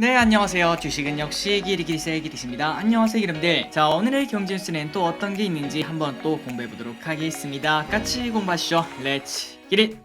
네, 안녕하세요. 주식은 역시 기리기리세 기리십니다. 안녕하세요, 여러분들. 자, 오늘의 경제 뉴스는 또 어떤 게 있는지 한번 또 공부해 보도록 하겠습니다. 같이 공부하시죠. 렛츠 기릿!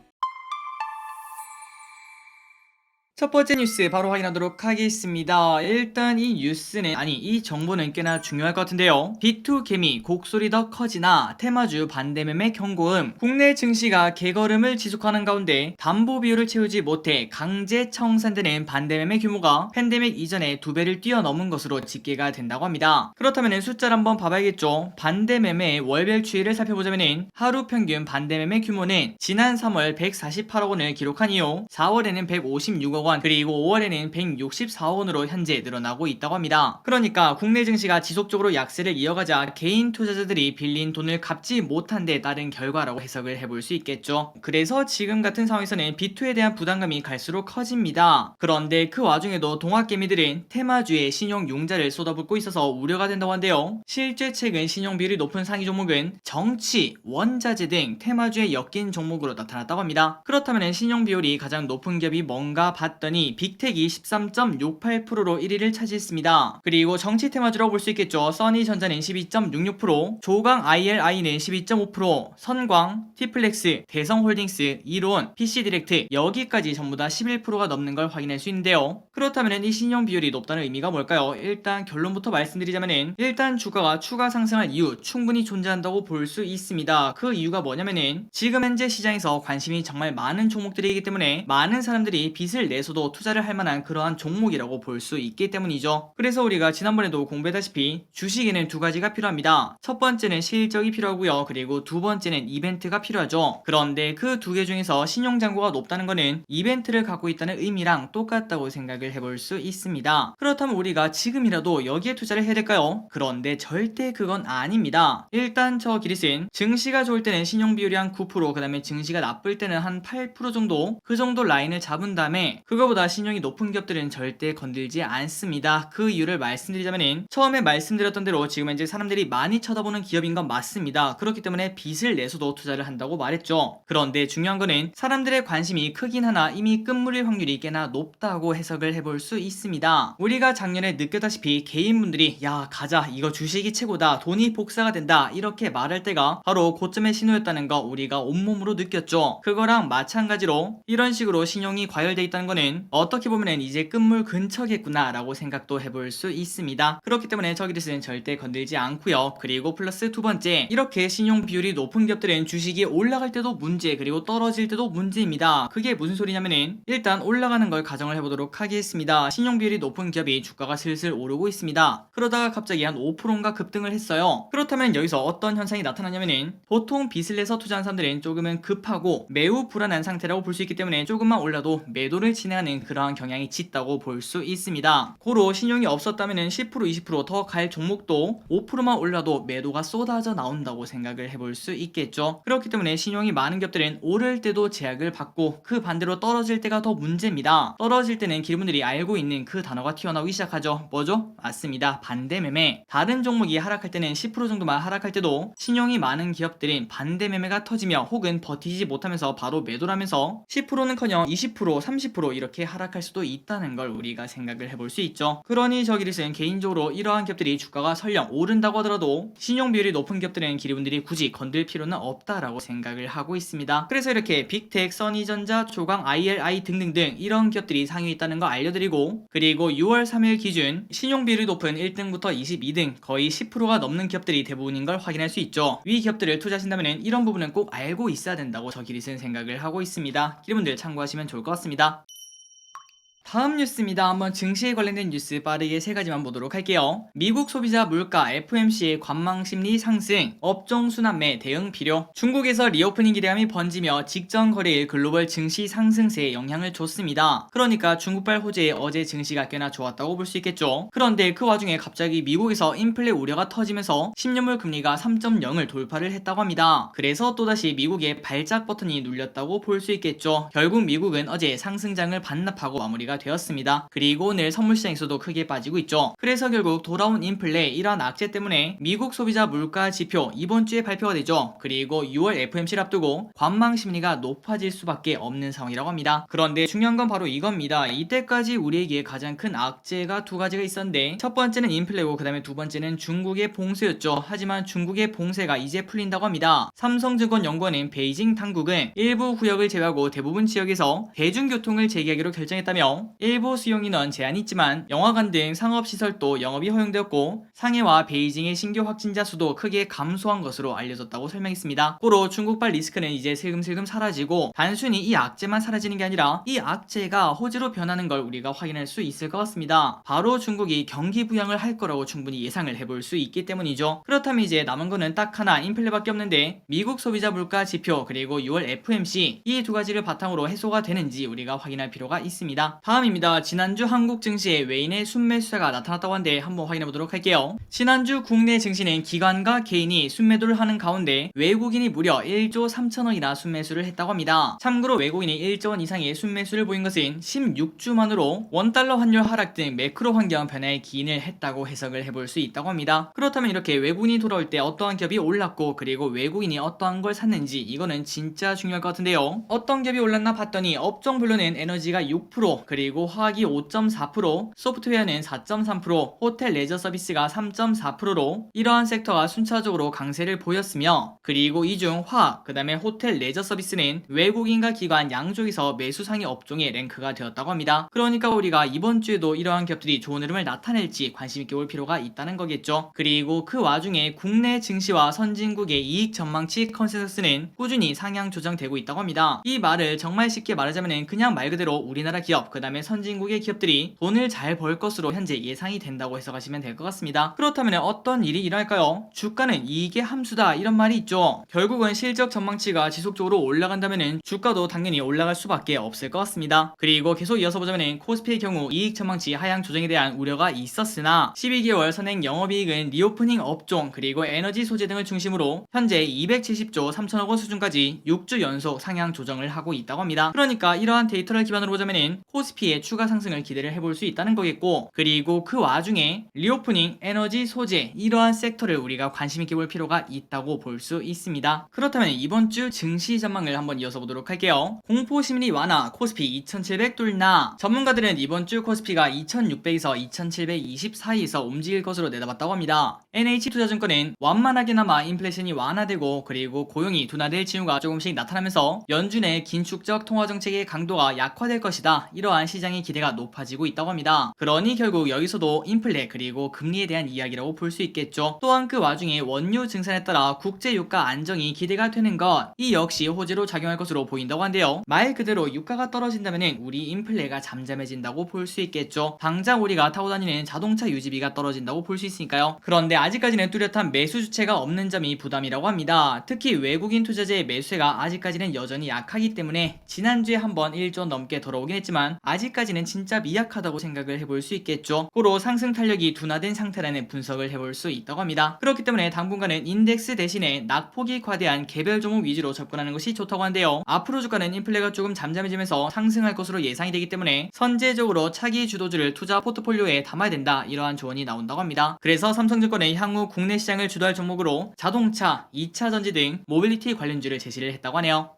첫 번째 뉴스 바로 확인하도록 하겠습니다. 일단 이 뉴스는 이 정보는 꽤나 중요할 것 같은데요. B2 개미 곡소리 더 커지나 테마주 반대매매 경고음. 국내 증시가 개걸음을 지속하는 가운데 담보 비율을 채우지 못해 강제 청산되는 반대매매 규모가 팬데믹 이전에 2배를 뛰어넘은 것으로 집계가 된다고 합니다. 그렇다면 숫자를 한번 봐봐야겠죠. 반대매매의 월별 추이를 살펴보자면 하루 평균 반대매매 규모는 지난 3월 148억 원을 기록한 이후 4월에는 156억 원, 그리고 5월에는 164억 원으로 현재 늘어나고 있다고 합니다. 그러니까 국내 증시가 지속적으로 약세를 이어가자 개인 투자자들이 빌린 돈을 갚지 못한 데 따른 결과라고 해석을 해볼 수 있겠죠. 그래서 지금 같은 상황에서는 B2에 대한 부담감이 갈수록 커집니다. 그런데 그 와중에도 동학개미들은 테마주의 신용융자를 쏟아붓고 있어서 우려가 된다고 한데요. 실제 최근 신용비율이 높은 상위 종목은 정치, 원자재 등 테마주에 엮인 종목으로 나타났다고 합니다. 그렇다면 신용비율이 가장 높은 기업이 뭔가 봤더니 빅텍이 13.68%로 1위를 차지했습니다. 그리고 정치 테마주라고 볼 수 있겠죠. 써니전자는 12.66%, 조강 ILI는 12.5%, 선광, 티플렉스, 대성홀딩스, 이론, PC디렉트 여기까지 전부 다 11%가 넘는 걸 확인할 수 있는데요. 그렇다면 이 신용 비율이 높다는 의미가 뭘까요? 일단 결론부터 말씀드리자면은 일단 주가가 추가 상승할 이유 충분히 존재한다고 볼 수 있습니다. 그 이유가 뭐냐면은 지금 현재 시장에서 관심이 정말 많은 종목들이기 때문에 많은 사람들이 빚을 내서도 투자를 할 만한 그러한 종목이라고 볼 수 있기 때문이죠. 그래서 우리가 지난번에도 공부했다시피 주식에는 두 가지가 필요합니다. 첫 번째는 실적이 필요하고요. 그리고 두 번째는 이벤트가 필요하죠. 그런데 그 두 개 중에서 신용잔고가 높다는 것은 이벤트를 갖고 있다는 의미랑 똑같다고 생각을 해볼 수 있습니다. 그렇다면 우리가 지금이라도 여기에 투자를 해야 될까요? 그런데 절대 그건 아닙니다. 일단 저 기릿은 증시가 좋을 때는 신용비율이 한 9%, 그 다음에 증시가 나쁠 때는 한 8% 정도, 그 정도 라인을 잡은 다음에 그거보다 신용이 높은 기업들은 절대 건들지 않습니다. 그 이유를 말씀드리자면 처음에 말씀드렸던 대로 지금 현재 사람들이 많이 쳐다보는 기업인 건 맞습니다. 그렇기 때문에 빚을 내서도 투자를 한다고 말했죠. 그런데 중요한 거는 사람들의 관심이 크긴 하나 이미 끝물일 확률이 꽤나 높다고 해석을 해볼 수 있습니다. 우리가 작년에 느꼈다시피 개인분들이 야 가자 이거 주식이 최고다 돈이 복사가 된다 이렇게 말할 때가 바로 고점의 신호였다는 거 우리가 온몸으로 느꼈죠. 그거랑 마찬가지로 이런 식으로 신용이 과열돼 있다는 거는 어떻게 보면 이제 끝물 근처겠구나 라고 생각도 해볼 수 있습니다. 그렇기 때문에 저기를 절대 건들지 않고요. 그리고 플러스 두 번째, 이렇게 신용 비율이 높은 기업들은 주식이 올라갈 때도 문제 그리고 떨어질 때도 문제입니다. 그게 무슨 소리냐면은 일단 올라가는 걸 가정을 해보도록 하겠습니다. 신용 비율이 높은 기업이 주가가 슬슬 오르고 있습니다. 그러다가 갑자기 한 5%인가 급등을 했어요. 그렇다면 여기서 어떤 현상이 나타나냐면은 보통 빚을 내서 투자한 사람들은 조금은 급하고 매우 불안한 상태라고 볼 수 있기 때문에 조금만 올라도 매도를 진행하는 그러한 경향이 짙다고 볼 수 있습니다. 고로 신용이 없었다면 10% 20% 더 갈 종목도 5%만 올라도 매도가 쏟아져 나온다고 생각을 해볼 수 있겠죠. 그렇기 때문에 신용이 많은 기업들은 오를 때도 제약을 받고 그 반대로 떨어질 때가 더 문제입니다. 떨어질 때는 기분들이 알고 있는 그 단어가 튀어나오기 시작하죠. 뭐죠? 맞습니다. 반대매매. 다른 종목이 하락할 때는 10% 정도만 하락할 때도 신용이 많은 기업들은 반대매매가 터지며 혹은 버티지 못하면서 바로 매도하면서 10%는커녕 20% 30% 이렇게 하락할 수도 있다는 걸 우리가 생각을 해볼 수 있죠. 그러니 저기는 개인적으로 이러한 기업들이 주가가 설령 오른다고 하더라도 신용 비율이 높은 기업들은 기리분들이 굳이 건들 필요는 없다라고 생각을 하고 있습니다. 그래서 이렇게 빅텍, 써니전자, 조강, ILI 등등등 이런 기업들이 상위에 있다는 거 알려드리고, 그리고 6월 3일 기준 신용 비율이 높은 1등부터 22등 거의 10%가 넘는 기업들이 대부분인 걸 확인할 수 있죠. 위 기업들을 투자하신다면 이런 부분은 꼭 알고 있어야 된다고 저 기릿은 생각을 하고 있습니다. 기리분들 참고하시면 좋을 것 같습니다. 다음 뉴스입니다. 한번 증시에 관련된 뉴스 빠르게 세 가지만 보도록 할게요. 미국 소비자 물가 FOMC의 관망심리 상승, 업종 순환매 대응 필요. 중국에서 리오프닝 기대감이 번지며 직전 거래일 글로벌 증시 상승세에 영향을 줬습니다. 그러니까 중국발 호재에 어제 증시가 꽤나 좋았다고 볼 수 있겠죠. 그런데 그 와중에 갑자기 미국에서 인플레 우려가 터지면서 10년물 금리가 3.0을 돌파를 했다고 합니다. 그래서 또다시 미국의 발작 버튼이 눌렸다고 볼 수 있겠죠. 결국 미국은 어제 상승장을 반납하고 마무리가 악재가 되었습니다. 그리고 오늘 선물 시장에서도 크게 빠지고 있죠. 그래서 결국 돌아온 인플레 이러한 악재 때문에 미국 소비자 물가 지표 이번 주에 발표가 되죠. 그리고 6월 FOMC를 앞두고 관망 심리가 높아질 수밖에 없는 상황이라고 합니다. 그런데 중요한 건 바로 이겁니다. 이때까지 우리에게 가장 큰 악재가 두 가지가 있었는데 첫 번째는 인플레고 그 다음에 두 번째는 중국의 봉쇄였죠. 하지만 중국의 봉쇄가 이제 풀린다고 합니다. 삼성증권 연구원은 베이징 당국은 일부 구역을 제외하고 대부분 지역에서 대중교통을 재개하기로 결정했다며 일부 수용인원 제한이 있지만 영화관 등 상업시설도 영업이 허용되었고 상해와 베이징의 신규 확진자 수도 크게 감소한 것으로 알려졌다고 설명했습니다. 고로 중국발 리스크는 이제 슬금슬금 사라지고 단순히 이 악재만 사라지는 게 아니라 이 악재가 호재로 변하는 걸 우리가 확인할 수 있을 것 같습니다. 바로 중국이 경기 부양을 할 거라고 충분히 예상을 해볼 수 있기 때문이죠. 그렇다면 이제 남은 거는 딱 하나 인플레밖에 없는데 미국 소비자 물가 지표 그리고 6월 FOMC 이 두 가지를 바탕으로 해소가 되는지 우리가 확인할 필요가 있습니다. 다음입니다. 지난주 한국 증시에 외인의 순매수세가 나타났다고 하는데 한번 확인해 보도록 할게요. 지난주 국내 증시는 기관과 개인이 순매도를 하는 가운데 외국인이 무려 1조 3천억이나 순매수를 했다고 합니다. 참고로 외국인이 1조 원 이상의 순매수를 보인 것은 16주 만으로 원달러 환율 하락 등 매크로 환경 변화에 기인을 했다고 해석을 해볼 수 있다고 합니다. 그렇다면 이렇게 외국인이 돌아올 때 어떠한 기업이 올랐고 그리고 외국인이 어떠한 걸 샀는지 이거는 진짜 중요할 것 같은데요. 어떤 기업이 올랐나 봤더니 업종별로는 에너지가 6%, 그리고 화학이 5.4%, 소프트웨어는 4.3%, 호텔 레저 서비스가 3.4%로 이러한 섹터가 순차적으로 강세를 보였으며 그리고 이 중 화학, 그 다음에 호텔 레저 서비스는 외국인과 기관 양쪽에서 매수 상위 업종에 랭크가 되었다고 합니다. 그러니까 우리가 이번 주에도 이러한 기업들이 좋은 흐름을 나타낼지 관심 있게 볼 필요가 있다는 거겠죠. 그리고 그 와중에 국내 증시와 선진국의 이익 전망치 컨센서스는 꾸준히 상향 조정되고 있다고 합니다. 이 말을 정말 쉽게 말하자면 그냥 말 그대로 우리나라 기업 그 다음에 선진국의 기업들이 돈을 잘 벌 것으로 현재 예상이 된다고 해석하시면 될 것 같습니다. 그렇다면 어떤 일이 일어날까요? 주가는 이익의 함수다 이런 말이 있죠. 결국은 실적 전망치가 지속적으로 올라간다면 주가도 당연히 올라갈 수밖에 없을 것 같습니다. 그리고 계속 이어서 보자면 코스피의 경우 이익 전망치 하향 조정에 대한 우려가 있었으나 12개월 선행 영업이익은 리오프닝 업종 그리고 에너지 소재 등을 중심으로 현재 270조 3천억 원 수준까지 6주 연속 상향 조정을 하고 있다고 합니다. 그러니까 이러한 데이터를 기반으로 보자면 코스피의 추가 상승을 기대를 해볼 수 있다는 거겠고 그리고 그 와중에 리오프닝 에너지 소재 이러한 섹터를 우리가 관심 있게 볼 필요가 있다고 볼 수 있습니다. 그렇다면 이번 주 증시 전망을 한번 이어서 보도록 할게요. 공포심리 완화 코스피 2700 뚫나 전문가들은 이번 주 코스피가 2600에서 2720 사이에서 움직일 것으로 내다봤다고 합니다. NH투자증권은 완만하게나마 인플레이션이 완화되고 그리고 고용이 둔화될 징후가 조금씩 나타나면서 연준의 긴축적 통화정책의 강도가 약화될 것이다. 이러한 시장의 기대가 높아지고 있다고 합니다. 그러니 결국 여기서도 인플레 그리고 금리에 대한 이야기라고 볼 수 있겠죠. 또한 그 와중에 원유 증산에 따라 국제유가 안정이 기대가 되는 것 이 역시 호재로 작용할 것으로 보인다고 한데요. 말 그대로 유가가 떨어진다면 우리 인플레가 잠잠해진다고 볼 수 있겠죠. 당장 우리가 타고 다니는 자동차 유지비가 떨어진다고 볼 수 있으니까요. 그런데 아직까지는 뚜렷한 매수 주체가 없는 점이 부담이라고 합니다. 특히 외국인 투자자의 매수세가 아직까지는 여전히 약하기 때문에 지난주에 한번 1조 넘게 돌아오긴 했지만 아직까지는 진짜 미약하다고 생각을 해볼 수 있겠죠. 고로 상승 탄력이 둔화된 상태라는 분석을 해볼 수 있다고 합니다. 그렇기 때문에 당분간은 인덱스 대신에 낙폭이 과대한 개별 종목 위주로 접근하는 것이 좋다고 한데요. 앞으로 주가는 인플레가 조금 잠잠해지면서 상승할 것으로 예상이 되기 때문에 선제적으로 차기 주도주를 투자 포트폴리오에 담아야 된다 이러한 조언이 나온다고 합니다. 그래서 삼성증권의 향후 국내 시장을 주도할 종목으로 자동차, 2차 전지 등 모빌리티 관련주를 제시를 했다고 하네요.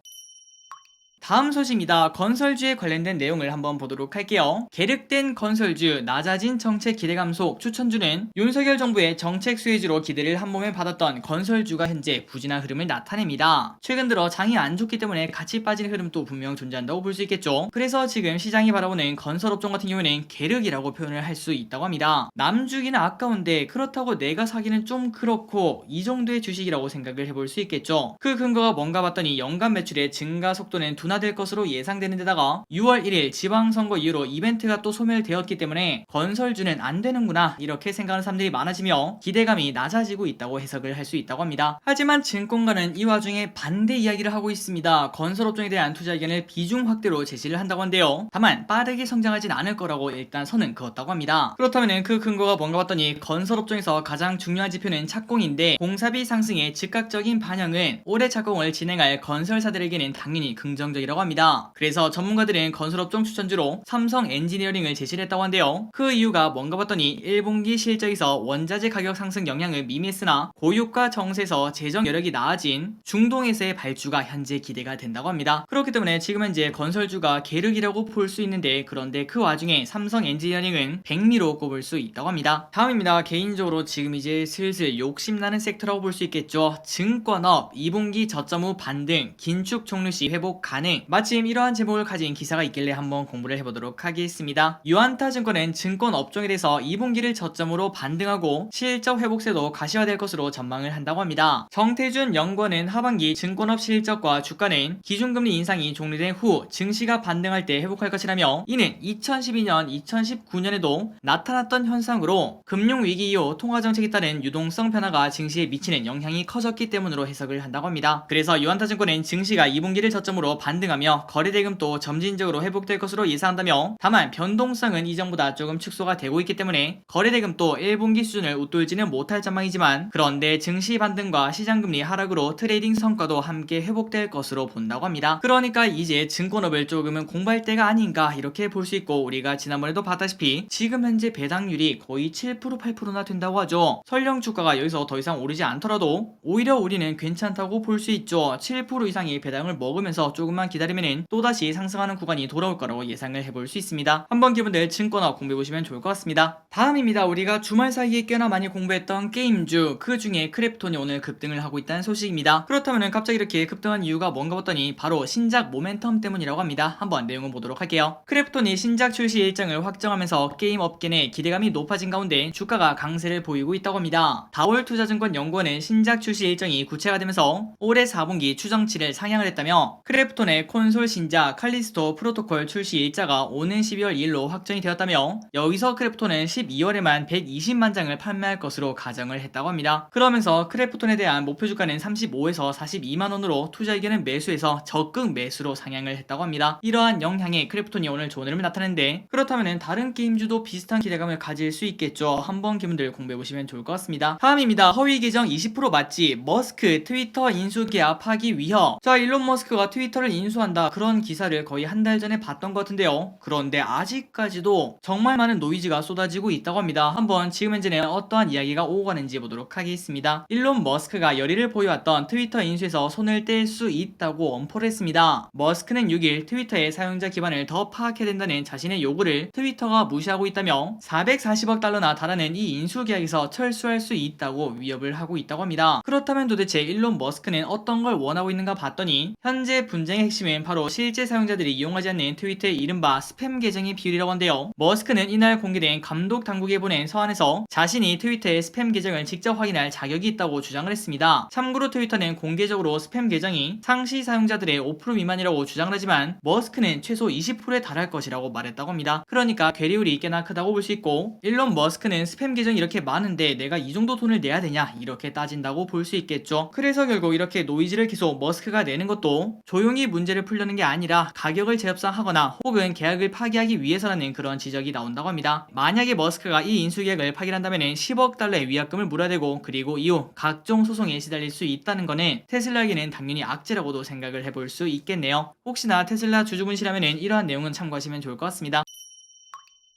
다음 소식입니다. 건설주에 관련된 내용을 한번 보도록 할게요. 계륵된 건설주, 낮아진 정책 기대감 속 추천주는 윤석열 정부의 정책 수혜주로 기대를 한몸에 받았던 건설주가 현재 부진한 흐름을 나타냅니다. 최근 들어 장이 안 좋기 때문에 같이 빠지는 흐름도 분명 존재한다고 볼 수 있겠죠. 그래서 지금 시장이 바라보는 건설업종 같은 경우에는 계륵이라고 표현을 할 수 있다고 합니다. 남주기는 아까운데 그렇다고 내가 사기는 좀 그렇고 이 정도의 주식이라고 생각을 해볼 수 있겠죠. 그 근거가 뭔가 봤더니 연간 매출의 증가 속도는 둔화될 것으로 예상되는 데다가 6월 1일 지방선거 이후로 이벤트가 또 소멸되었기 때문에 건설주는 안 되는구나 이렇게 생각하는 사람들이 많아지며 기대감이 낮아지고 있다고 해석을 할 수 있다고 합니다. 하지만 증권가는 이 와중에 반대 이야기를 하고 있습니다. 건설업종에 대한 투자 의견을 비중 확대로 제시를 한다고 한데요. 다만 빠르게 성장하진 않을 거라고 일단 선은 그었다고 합니다. 그렇다면 그 근거가 뭔가 봤더니 건설업종에서 가장 중요한 지표는 착공인데 공사비 상승의 즉각적인 반영은 올해 착공을 진행할 건설사들에게는 당연히 긍정적인 긍정적이라고 합니다. 그래서 전문가들은 건설업종 추천주로 삼성 엔지니어링을 제시를 했다고 한데요. 그 이유가 뭔가 봤더니 1분기 실적에서 원자재 가격 상승 영향을 미미했으나 고유가 정세에서 재정 여력이 나아진 중동에서의 발주가 현재 기대가 된다고 합니다. 그렇기 때문에 지금 현재 건설주가 계륵이라고 볼 수 있는데, 그런데 그 와중에 삼성 엔지니어링은 백미로 꼽을 수 있다고 합니다. 다음입니다. 개인적으로 지금 이제 슬슬 욕심나는 섹터라고 볼 수 있겠죠. 증권업 2분기 저점 후 반등, 긴축 종료 시 회복 가능. 마침 이러한 제목을 가진 기사가 있길래 한번 공부를 해보도록 하겠습니다. 유안타 증권은 증권 업종에 대해서 2분기를 저점으로 반등하고 실적 회복세도 가시화될 것으로 전망을 한다고 합니다. 정태준 연구원은 하반기 증권업 실적과 주가는 기준금리 인상이 종료된 후 증시가 반등할 때 회복할 것이라며, 이는 2012년, 2019년에도 나타났던 현상으로 금융위기 이후 통화정책에 따른 유동성 변화가 증시에 미치는 영향이 커졌기 때문으로 해석을 한다고 합니다. 그래서 유안타증권은 증시가 2분기를 저점으로 반등하며 거래대금도 점진적으로 회복될 것으로 예상한다며, 다만 변동성은 이전보다 조금 축소가 되고 있기 때문에 거래대금도 1분기 수준을 웃돌지는 못할 전망이지만, 그런데 증시 반등과 시장금리 하락으로 트레이딩 성과도 함께 회복될 것으로 본다고 합니다. 그러니까 이제 증권업을 조금은 공부할 때가 아닌가 이렇게 볼 수 있고, 우리가 지난번에도 봤다시피 지금 현재 배당률이 거의 7% 8%나 된다고 하죠. 설령 주가가 여기서 더 이상 오르지 않더라도 오히려 우리는 괜찮다고 볼 수 있죠. 7% 이상의 배당을 먹으면서 조금만 기다리면 또다시 상승하는 구간이 돌아올 거라고 예상을 해볼 수 있습니다. 한번 기분들 증권업 공부해보시면 좋을 것 같습니다. 다음입니다. 우리가 주말 사이에 꽤나 많이 공부했던 게임주, 그 중에 크래프톤이 오늘 급등을 하고 있다는 소식입니다. 그렇다면 갑자기 이렇게 급등한 이유가 뭔가 봤더니 바로 신작 모멘텀 때문이라고 합니다. 한번 내용을 보도록 할게요. 크래프톤이 신작 출시 일정을 확정하면서 게임 업계 내 기대감이 높아진 가운데 주가가 강세를 보이고 있다고 합니다. 다올투자증권 연구원은 신작 출시 일정이 구체가 되면서 올해 4분기 추정치를 상향을 했다며, 크래프톤의 콘솔 신작 칼리스토 프로토콜 출시 일자가 오는 12월 2일로 확정이 되었다며, 여기서 크래프톤은 12월에만 120만 장을 판매할 것으로 가정을 했다고 합니다. 그러면서 크래프톤에 대한 목표 주가는 35에서 42만원으로 투자 의견은 매수해서 적극 매수로 상향을 했다고 합니다. 이러한 영향에 크래프톤이 오늘 좋은 흐름을 나타냈는데, 그렇다면 다른 게임주도 비슷한 기대감을 가질 수 있겠죠. 한번 기분들 공부해보시면 좋을 것 같습니다. 다음입니다. 허위 계정 20% 맞지? 머스크 트위터 인수 계약 파기 위협. 자, 일론 머스크가 트위터를 인수한다, 그런 기사를 거의 한 달 전에 봤던 것 같은데요. 그런데 아직까지도 정말 많은 노이즈가 쏟아지고 있다고 합니다. 한번 지금 현재는 어떠한 이야기가 오고 가는지 보도록 하겠습니다. 일론 머스크가 열의를 보여왔던 트위터 인수에서 손을 뗄 수 있다고 엄포를 했습니다. 머스크는 6일 트위터의 사용자 기반을 더 파악해야 된다는 자신의 요구를 트위터가 무시하고 있다며 440억 달러나 달하는 이 인수 계약에서 철수할 수 있다고 위협을 하고 있다고 합니다. 그렇다면 도대체 일론 머스크는 어떤 걸 원하고 있는가 봤더니, 현재 분쟁의 핵심은 바로 실제 사용자들이 이용하지 않는 트위터의 이른바 스팸 계정의 비율이라고 한데요. 머스크는 이날 공개된 감독 당국에 보낸 서한에서 자신이 트위터의 스팸 계정을 직접 확인할 자격이 있다고 주장을 했습니다. 참고로 트위터는 공개적으로 스팸 계정이 상시 사용자들의 5% 미만이라고 주장을 하지만, 머스크는 최소 20%에 달할 것이라고 말했다고 합니다. 그러니까 괴리율이 꽤나 크다고 볼 수 있고, 일론 머스크는 스팸 계정이 이렇게 많은데 내가 이 정도 돈을 내야 되냐 이렇게 따진다고 볼 수 있겠죠. 그래서 결국 이렇게 노이즈를 계속 머스크가 내는 것도 조용히 문제를 풀려는 게 아니라 가격을 재협상하거나 혹은 계약을 파기하기 위해서라는 그런 지적이 나온다고 합니다. 만약에 머스크가 이 인수 계약을 파기한다면 10억 달러의 위약금을 물어야 되고, 그리고 이후 각종 소송에 시달릴 수 있다는 거는 테슬라에게는 당연히 악재라고도 생각을 해볼 수 있겠네요. 혹시나 테슬라 주주분이시라면 이러한 내용은 참고하시면 좋을 것 같습니다.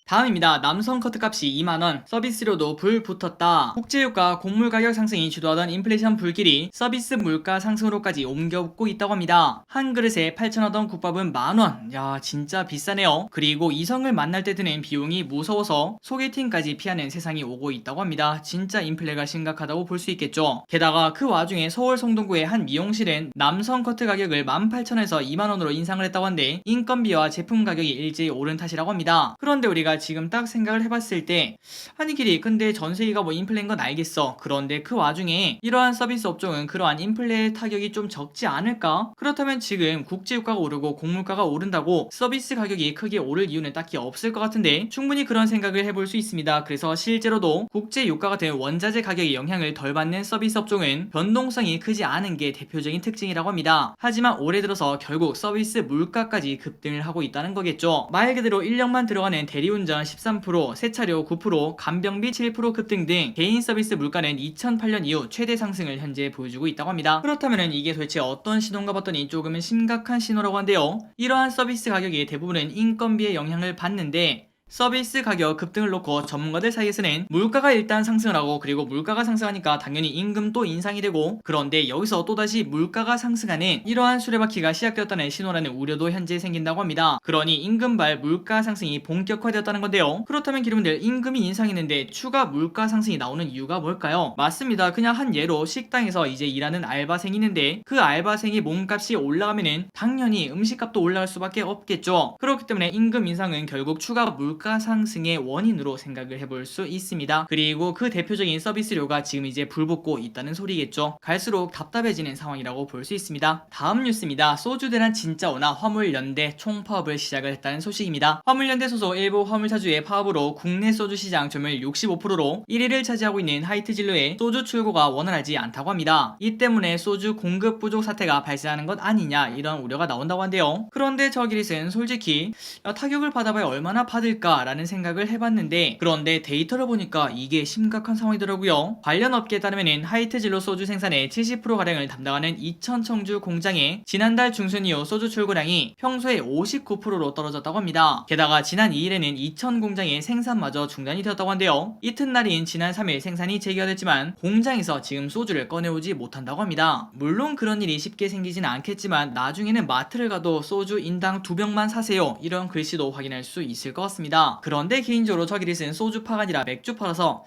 다음입니다. 남성 커트값이 2만원, 서비스료도 불 붙었다. 국제유가, 곡물 가격 상승이 주도하던 인플레이션 불길이 서비스 물가 상승으로까지 옮겨붙고 있다고 합니다. 한 그릇에 8,000원 하던 국밥은 만원. 야, 진짜 비싸네요. 그리고 이성을 만날 때 드는 비용이 무서워서 소개팅까지 피하는 세상이 오고 있다고 합니다. 진짜 인플레가 심각하다고 볼 수 있겠죠. 게다가 그 와중에 서울 성동구의 한 미용실은 남성 커트 가격을 18,000원에서 2만원으로 인상을 했다고 한데, 인건비와 제품 가격이 일제히 오른 탓이라고 합니다. 그런데 우리가 지금 딱 생각을 해봤을 때, 아니 길이 근데 전세기가 뭐 인플레인 건 알겠어. 그런데 그 와중에 이러한 서비스 업종은 그러한 인플레 타격이 좀 적지 않을까? 그렇다면 지금 국제유가가 오르고 곡물가가 오른다고 서비스 가격이 크게 오를 이유는 딱히 없을 것 같은데, 충분히 그런 생각을 해볼 수 있습니다. 그래서 실제로도 국제유가 같은 원자재 가격의 영향을 덜 받는 서비스 업종은 변동성이 크지 않은 게 대표적인 특징이라고 합니다. 하지만 올해 들어서 결국 서비스 물가까지 급등을 하고 있다는 거겠죠. 말 그대로 인력만 들어가는 대리운전, 신용운전 13%, 세차료 9%, 간병비 7% 급등 등 개인 서비스 물가는 2008년 이후 최대 상승을 현재 보여주고 있다고 합니다. 그렇다면 이게 도대체 어떤 신호인가 봤더니 조금은 심각한 신호라고 한데요. 이러한 서비스 가격이 대부분은 인건비의 영향을 받는데 서비스 가격 급등을 놓고 전문가들 사이에서는 물가가 일단 상승을 하고 그리고 물가가 상승하니까 당연히 임금도 인상이 되고 그런데 여기서 또다시 물가가 상승하는 이러한 수레바퀴가 시작되었다는 신호라는 우려도 현재 생긴다고 합니다. 그러니 임금발 물가 상승이 본격화되었다는 건데요. 그렇다면 여러분들 임금이 인상했는데 추가 물가 상승이 나오는 이유가 뭘까요? 맞습니다. 그냥 한 예로 식당에서 이제 일하는 알바생이 있는데 그 알바생이 몸값이 올라가면은 당연히 음식값도 올라갈 수밖에 없겠죠. 그렇기 때문에 임금 인상은 결국 추가 물가 상승의 원인으로 생각을 해볼 수 있습니다. 그리고 그 대표적인 서비스료가 지금 이제 불붙고 있다는 소리겠죠. 갈수록 답답해지는 상황이라고 볼 수 있습니다. 다음 뉴스입니다. 소주대란 진짜 오나 화물연대 총파업을 시작을 했다는 소식입니다. 화물연대 소속 일부 화물차주의 파업으로 국내 소주 시장 점유율 65%로 1위를 차지하고 있는 하이트진로의 소주 출고가 원활하지 않다고 합니다. 이 때문에 소주 공급 부족 사태가 발생하는 것 아니냐 이런 우려가 나온다고 한데요. 그런데 저기릿은 솔직히 타격을 받아봐야 얼마나 받을까 라는 생각을 해봤는데 그런데 데이터를 보니까 이게 심각한 상황이더라고요. 관련 업계에 따르면 하이트진로 소주 생산의 70%가량을 담당하는 이천 청주 공장의 지난달 중순 이후 소주 출고량이 평소의 59%로 떨어졌다고 합니다. 게다가 지난 2일에는 이천 공장의 생산마저 중단이 되었다고 한데요. 이튿날인 지난 3일 생산이 재개가 됐지만 공장에서 지금 소주를 꺼내오지 못한다고 합니다. 물론 그런 일이 쉽게 생기진 않겠지만 나중에는 마트를 가도 소주 인당 2병만 사세요 이런 글씨도 확인할 수 있을 것 같습니다. 그런데 개인적으로 저기릿은 소주파가 아니라 맥주파라서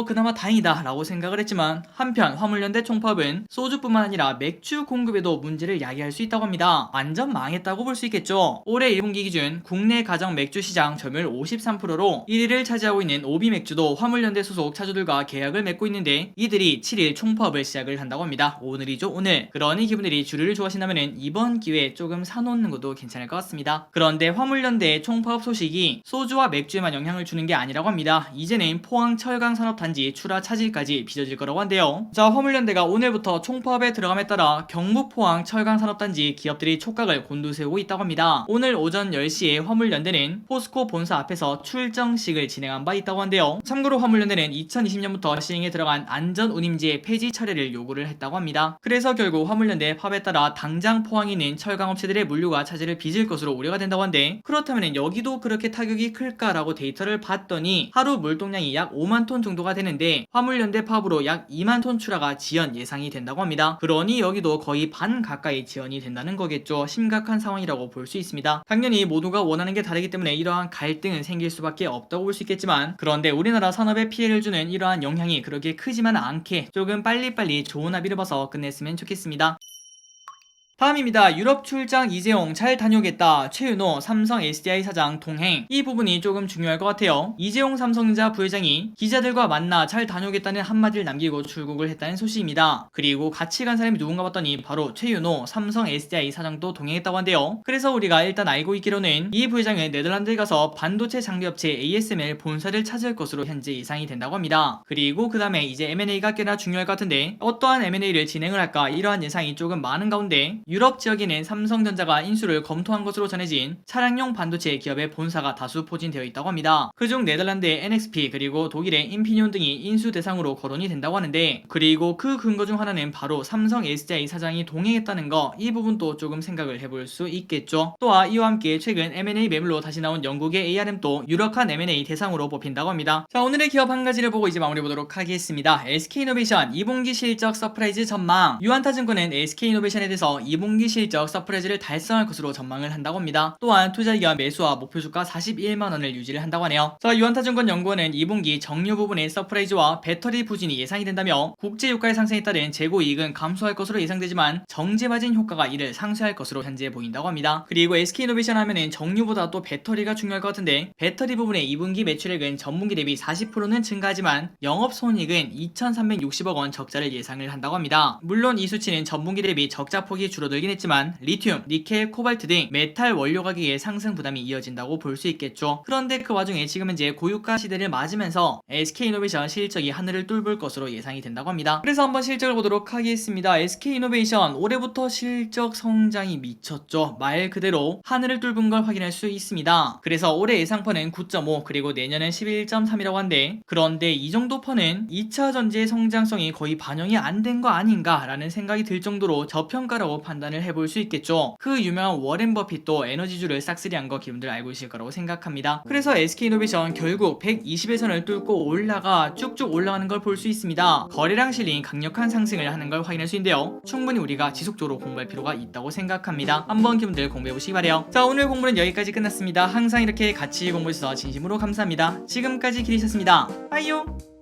그나마 다행이다 라고 생각을 했지만 한편 화물연대 총파업은 소주뿐만 아니라 맥주 공급에도 문제를 야기할 수 있다고 합니다. 완전 망했다고 볼 수 있겠죠. 올해 1분기 기준 국내 가정 맥주 시장 점유율 53%로 1위를 차지하고 있는 오비맥주도 화물연대 소속 차주들과 계약을 맺고 있는데 이들이 7일 총파업을 시작을 한다고 합니다. 오늘이죠 오늘. 그러니 기분들이 주류를 좋아하신다면 이번 기회에 조금 사놓는 것도 괜찮을 것 같습니다. 그런데 화물연대의 총파업 소식이 소주와 맥주에만 영향을 주는 게 아니라고 합니다. 이제는 포항 철강산업단지 출하 차질까지 빚어질 거라고 한데요. 자, 화물연대가 오늘부터 총파업에 들어감에 따라 경북 포항 철강산업단지 기업들이 촉각을 곤두세우고 있다고 합니다. 오늘 오전 10시에 화물연대는 포스코 본사 앞에서 출정식을 진행한 바 있다고 한데요. 참고로 화물연대는 2020년부터 시행에 들어간 안전운임제 폐지 철회를 요구를 했다고 합니다. 그래서 결국 화물연대 파업에 따라 당장 포항에 있는 철강업체들의 물류가 차질을 빚을 것으로 우려가 된다고 한데 그렇다면 여기도 그렇게 타격이 클까라고 데이터를 봤더니 하루 물동량이 약 5만 톤 정도가 되는데 화물연대 파업으로 약 2만 톤 출하가 지연 예상이 된다고 합니다. 그러니 여기도 거의 반 가까이 지연이 된다는 거겠죠. 심각한 상황이라고 볼 수 있습니다. 당연히 모두가 원하는 게 다르기 때문에 이러한 갈등은 생길 수밖에 없다고 볼 수 있겠지만 그런데 우리나라 산업에 피해를 주는 이러한 영향이 그렇게 크지만 않게 조금 빨리빨리 좋은 합의를 봐서 끝냈으면 좋겠습니다. 다음입니다. 유럽 출장 이재용 잘 다녀오겠다. 최윤호 삼성 SDI 사장 동행. 이 부분이 조금 중요할 것 같아요. 이재용 삼성전자 부회장이 기자들과 만나 잘 다녀오겠다는 한마디를 남기고 출국을 했다는 소식입니다. 그리고 같이 간 사람이 누군가 봤더니 바로 최윤호 삼성 SDI 사장도 동행했다고 한데요. 그래서 우리가 일단 알고 있기로는 이 부회장은 네덜란드에 가서 반도체 장비업체 ASML 본사를 찾을 것으로 현재 예상이 된다고 합니다. 그리고 그 다음에 이제 M&A가 꽤나 중요할 것 같은데 어떠한 M&A를 진행을 할까 이러한 예상이 조금 많은 가운데 유럽 지역에는 삼성전자가 인수를 검토한 것으로 전해진 차량용 반도체 기업의 본사가 다수 포진되어 있다고 합니다. 그중 네덜란드의 NXP 그리고 독일의 인피니온 등이 인수 대상으로 거론이 된다고 하는데 그리고 그 근거 중 하나는 바로 삼성 SDI 사장이 동행했다는 거 이 부분도 조금 생각을 해볼 수 있겠죠. 또한 이와 함께 최근 M&A 매물로 다시 나온 영국의 ARM도 유력한 M&A 대상으로 뽑힌다고 합니다. 자, 오늘의 기업 한 가지를 보고 이제 마무리 보도록 하겠습니다. SK이노베이션 2분기 실적 서프라이즈 전망. 유한타증권은 SK이노베이션에 대해서 2분기 실적 서프라이즈를 달성할 것으로 전망을 한다고 합니다. 또한 투자기관 매수와 목표주가 41만원을 유지를 한다고 하네요. 자, 유한타증권 연구원은 2분기 정유 부분의 서프라이즈와 배터리 부진이 예상이 된다며 국제유가의 상승에 따른 재고이익은 감소할 것으로 예상되지만 정제마진 효과가 이를 상쇄할 것으로 현재 보인다고 합니다. 그리고 SK이노베이션 하면은 정유보다 또 배터리가 중요할 것 같은데 배터리 부분의 2분기 매출액은 전분기 대비 40%는 증가하지만 영업손익은 2,360억원 적자를 예상을 한다고 합니다. 물론 이 수치는 전분기 대비 적자폭이 줄어 줄어들긴 했지만 리튬, 니켈, 코발트 등 메탈 원료 가격의 상승 부담이 이어진다고 볼 수 있겠죠. 그런데 그 와중에 지금 현재 고유가 시대를 맞으면서 SK이노베이션 실적이 하늘을 뚫을 것으로 예상이 된다고 합니다. 그래서 한번 실적을 보도록 하겠습니다. SK이노베이션 올해부터 실적 성장이 미쳤죠. 말 그대로 하늘을 뚫은 걸 확인할 수 있습니다. 그래서 올해 예상펀은 9.5 그리고 내년은 11.3이라고 한데, 그런데 이 정도 펀은 2차 전지의 성장성이 거의 반영이 안 된 거 아닌가 라는 생각이 들 정도로 저평가라고 판단을 해볼 수 있겠죠. 그 유명한 워렌 버핏도 에너지주를 싹쓸이한 거 기분들 알고 있을 거라고 생각합니다. 그래서 SK이노베이션 결국 120일선을 뚫고 올라가 쭉쭉 올라가는 걸 볼 수 있습니다. 거래량 실린 강력한 상승을 하는 걸 확인할 수 있는데요. 충분히 우리가 지속적으로 공부할 필요가 있다고 생각합니다. 한번 기분들 공부해보시기 바래요. 자, 오늘 공부는 여기까지 끝났습니다. 항상 이렇게 같이 공부해주셔서 진심으로 감사합니다. 지금까지 기리셨습니다. 빠이요.